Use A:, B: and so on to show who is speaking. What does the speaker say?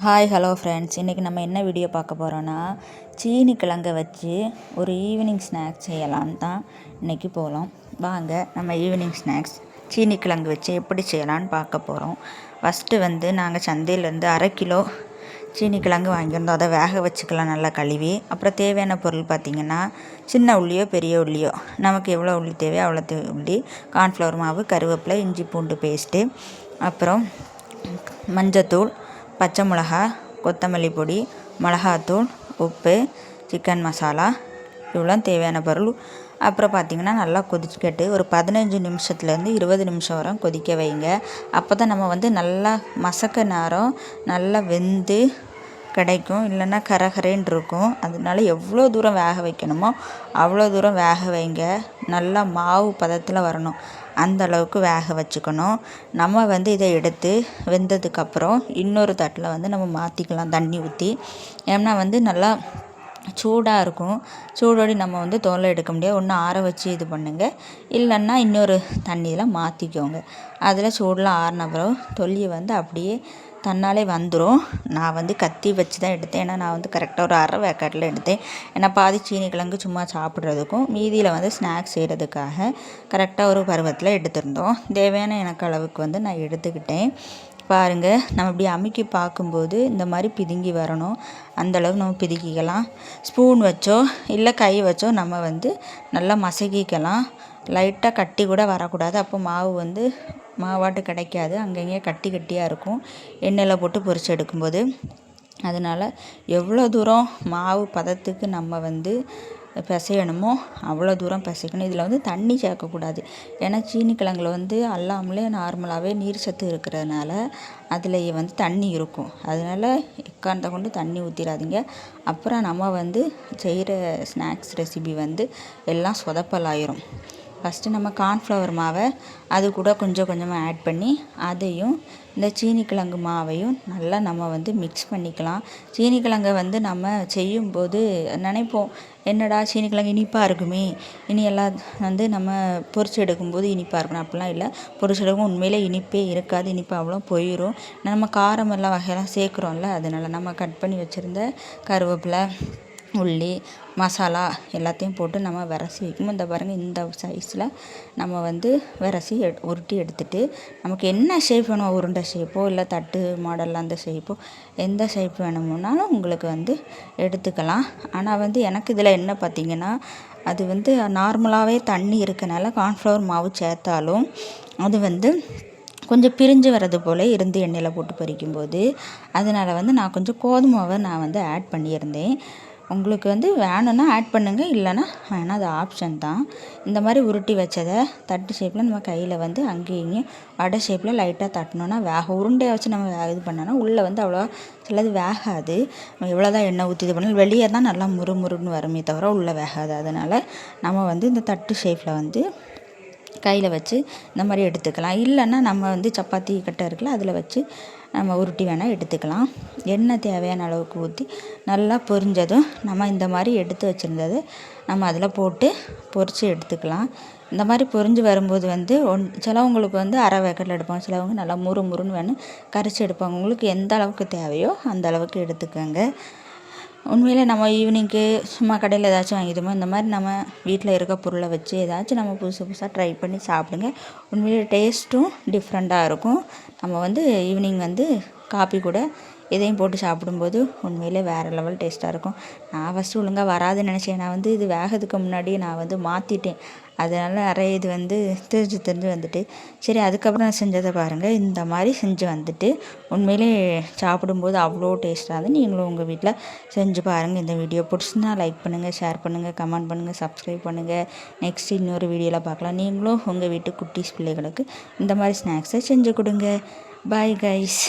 A: Hi hello friends, இன்றைக்கி நம்ம என்ன வீடியோ பார்க்க போகிறோன்னா சீனி கிழங்கை வச்சு ஒரு ஈவினிங் ஸ்நாக்ஸ் செய்யலான்னு தான் இன்றைக்கி போகலாம். வாங்க நம்ம ஈவினிங் ஸ்நாக்ஸ் சீனி கிழங்கு வச்சு எப்படி செய்யலான்னு பார்க்க போகிறோம். ஃபஸ்ட்டு நாங்கள் சந்தையிலேருந்து 1/2 கிலோ சீனி கிழங்கு வாங்கியிருந்தோம். அதை வேக வச்சுக்கலாம் நல்லா கழுவி. அப்புறம் தேவையான பொருள் பார்த்திங்கன்னா சின்ன உள்ளியோ பெரிய உள்ளியோ நமக்கு எவ்வளோ உள்ளி தேவையோ அவ்வளோ உள்ளி, கார்ன்ஃப்ளவர் மாவு, கருவேப்பிலை, இஞ்சி பூண்டு பேஸ்ட்டு, அப்புறம் மஞ்சத்தூள், பச்சை மிளகா, கொத்தமல்லி பொடி, மிளகாத்தூள், உப்பு, சிக்கன் மசாலா, இவ்வளோ தேவையான பொருள். அப்புறம் பார்த்திங்கன்னா நல்லா கொதிச்சுக்கிட்டு ஒரு 15 நிமிஷத்துலேருந்து 20 நிமிஷம் வரை கொதிக்க வைங்க. அப்போ தான் நம்ம நல்லா மசக்க நேரம் நல்லா வெந்து கிடைக்கும், இல்லைன்னா கரகரேன்னு இருக்கும். அதனால எவ்வளோ தூரம் வேக வைக்கணுமோ அவ்வளோ தூரம் வேக வைங்க. நல்லா மாவு பதத்தில் வரணும், அந்த அளவுக்கு வேக வச்சுக்கணும். நம்ம இதை எடுத்து வெந்ததுக்கப்புறம் இன்னொரு தட்டில் நம்ம மாற்றிக்கலாம் தண்ணி ஊற்றி. ஏன்னா நல்லா சூடாக இருக்கும். சூடோடி நம்ம தோலை எடுக்க முடியாது. ஒன்று ஆற வச்சு இது பண்ணுங்க, இல்லைன்னா இன்னொரு தண்ணியில் மாற்றிக்கோங்க. அதில் சூடெலாம் ஆறின பிறகு தொல்லியை அப்படியே தன்னாலே வந்துடும். நான் கத்தி வச்சு தான் எடுத்தேன். ஏன்னா நான் கரெக்டாக ஒரு 1/2 வேக்காட்டில் எடுத்தேன். ஏன்னா பாதி சீனி கிழங்கு சும்மா சாப்பிட்றதுக்கும் மீதியில் ஸ்நாக்ஸ் செய்கிறதுக்காக கரெக்டாக ஒரு பருவத்தில் எடுத்திருந்தோம். தேவையான எனக்கு அளவுக்கு நான் எடுத்துக்கிட்டேன். பாருங்கள், நம்ம இப்படி அமுக்கி பார்க்கும்போது இந்த மாதிரி பிதுங்கி வரணும். அந்தளவு நம்ம பிதுக்கிக்கலாம். ஸ்பூன் வச்சோ இல்லை கை வச்சோ நம்ம நல்லா மசக்கிக்கலாம். லைட்டாக கட்டி கூட வரக்கூடாது. அப்போ மாவு மாவாட்டு கிடைக்காது, அங்கங்கே கட்டி கட்டியாக இருக்கும் எண்ணெயில் போட்டு பொரிச்சு எடுக்கும்போது. அதனால் எவ்வளோ தூரம் மாவு பதத்துக்கு நம்ம பிசையணுமோ அவ்வளோ தூரம் பிசைக்கணும். இதில் தண்ணி சேர்க்கக்கூடாது. ஏன்னா சீனி கிழங்குல அல்லாமலே நார்மலாகவே நீர் சத்து இருக்கிறதுனால அதில் தண்ணி இருக்கும். அதனால் எக்காரணத்தை கொண்டு தண்ணி ஊற்றிடாதீங்க. அப்புறம் நம்ம செய்கிற ஸ்நாக்ஸ் ரெசிபி எல்லாம் சொதப்பலாயிரும். ஃபஸ்ட்டு நம்ம கார்ன்ஃப்ளவர் மாவை அது கூட கொஞ்சம் கொஞ்சமாக ஆட் பண்ணி அதையும் இந்த சீனி கிழங்கு மாவையும் நல்லா நம்ம மிக்ஸ் பண்ணிக்கலாம். சீனி கிழங்கை நம்ம செய்யும்போது நினைப்போம், என்னடா சீனி கிழங்கு இனிப்பாக இருக்குமே, இனி எல்லாம் நம்ம பொரிச்சு எடுக்கும்போது இனிப்பாக இருக்கணும். அப்படிலாம் இல்லை. பொரிச்சு எடுக்கும் உண்மையிலே இனிப்பே இருக்காது. இனிப்பு அவ்வளோ போயிடும். நம்ம காரமெல்லாம் வகையெல்லாம் சேர்க்குறோம்ல, அதனால் நம்ம கட் பண்ணி வச்சுருந்த கருவேப்பிலை, உள்ளி, மசாலா எல்லாத்தையும் போட்டு நம்ம விரசி வைக்கும்போது இந்த பாருங்கள், இந்த சைஸில் நம்ம விரசி உருட்டி எடுத்துகிட்டு நமக்கு என்ன ஷேப் வேணும், உருண்டை ஷேப்போ இல்லை தட்டு மாடலில் அந்த ஷேப்போ எந்த ஷேப் வேணும்னாலும் உங்களுக்கு எடுத்துக்கலாம். ஆனால் எனக்கு இதில் என்ன பார்த்திங்கன்னா, அது நார்மலாகவே தண்ணி இருக்கனால கார்ன்ஃப்ளவர் மாவு சேர்த்தாலும் அது கொஞ்சம் பிரிஞ்சு வர்றது போல் இருந்து எண்ணெயில் போட்டு பொரிக்கும்போது, அதனால் நான் கொஞ்சம் கோதுமை மாவை நான் ஆட் பண்ணியிருந்தேன். உங்களுக்கு வேணும்னா ஆட் பண்ணுங்கள், இல்லைன்னா வேணாம், அது ஆப்ஷன் தான். இந்த மாதிரி உருட்டி வச்சதை தட்டு ஷேப்பில் நம்ம கையில் அங்கேயும் இங்கேயும் வடை ஷேப்பில் லைட்டாக தட்டினோன்னா உருண்டையை வச்சு நம்ம இது பண்ணோன்னா உள்ளே அவ்வளோவா சிலது வேகாது. எவ்வளோ தான் எண்ணெய் ஊற்றி இது பண்ணாலும் வெளியே தான் நல்லா முறுமுறுன்னு வருமே தவிர உள்ளே வேகாது. அதனால் நம்ம இந்த தட்டு ஷேப்பில் கையில் வச்சு இந்த மாதிரி எடுத்துக்கலாம். இல்லைன்னா நம்ம சப்பாத்தி கட்டை இருக்குல்ல, அதில் வச்சு நம்ம உருட்டி வேணால் எடுத்துக்கலாம். எண்ணெய் தேவையான அளவுக்கு ஊற்றி நல்லா பொரிஞ்சதும் நம்ம இந்த மாதிரி எடுத்து வச்சுருந்தது நம்ம அதில் போட்டு பொரித்து எடுத்துக்கலாம். இந்த மாதிரி பொரிஞ்சு வரும்போது சிலவங்களுக்கு 1/2 வேக்காட்டில் எடுப்பாங்க, சிலவங்க நல்லா முறுமுறுன்னு வேணும் கரைச்சி எடுப்பாங்க. உங்களுக்கு எந்த அளவுக்கு தேவையோ அந்த அளவுக்கு எடுத்துக்கோங்க. உண்மையிலே நம்ம ஈவினிங்க்கு சும்மா கடையில் ஏதாச்சும் வாங்கிடுமோ, இந்த மாதிரி நம்ம வீட்டில் இருக்க பொருளை வச்சு ஏதாச்சும் நம்ம புதுசாக ட்ரை பண்ணி சாப்பிடுங்க. உண்மையிலே டேஸ்ட்டும் டிஃப்ரெண்ட்டாக இருக்கும். நம்ம ஈவினிங் காப்பி கூட இதையும் போட்டு சாப்பிடும்போது உண்மையிலே வேறு லெவல் டேஸ்ட்டாக இருக்கும். நான் ஃபஸ்ட்டு ஒழுங்காக வராதுன்னு நினச்சேன். நான் இது வேகிறதுக்கு முன்னாடி நான் மாற்றிட்டேன். அதனால் நிறைய இது தெரிஞ்சு வந்துட்டு, சரி அதுக்கப்புறம் நான் செஞ்சதை பாருங்கள். இந்த மாதிரி செஞ்சு உண்மையிலே சாப்பிடும்போது அவ்வளோ டேஸ்ட்டாக இருந்து நீங்களும் உங்கள் வீட்டில் செஞ்சு பாருங்கள். இந்த வீடியோ பிடிச்சிருந்தா லைக் பண்ணுங்கள், ஷேர் பண்ணுங்கள், கமெண்ட் பண்ணுங்கள், சப்ஸ்கிரைப் பண்ணுங்கள். நெக்ஸ்ட் இன்னொரு வீடியோவில் பார்க்கலாம். நீங்களும் உங்கள் வீட்டு குட்டீஸ் பிள்ளைகளுக்கு இந்த மாதிரி ஸ்நாக்ஸை செஞ்சு கொடுங்க. Bye guys.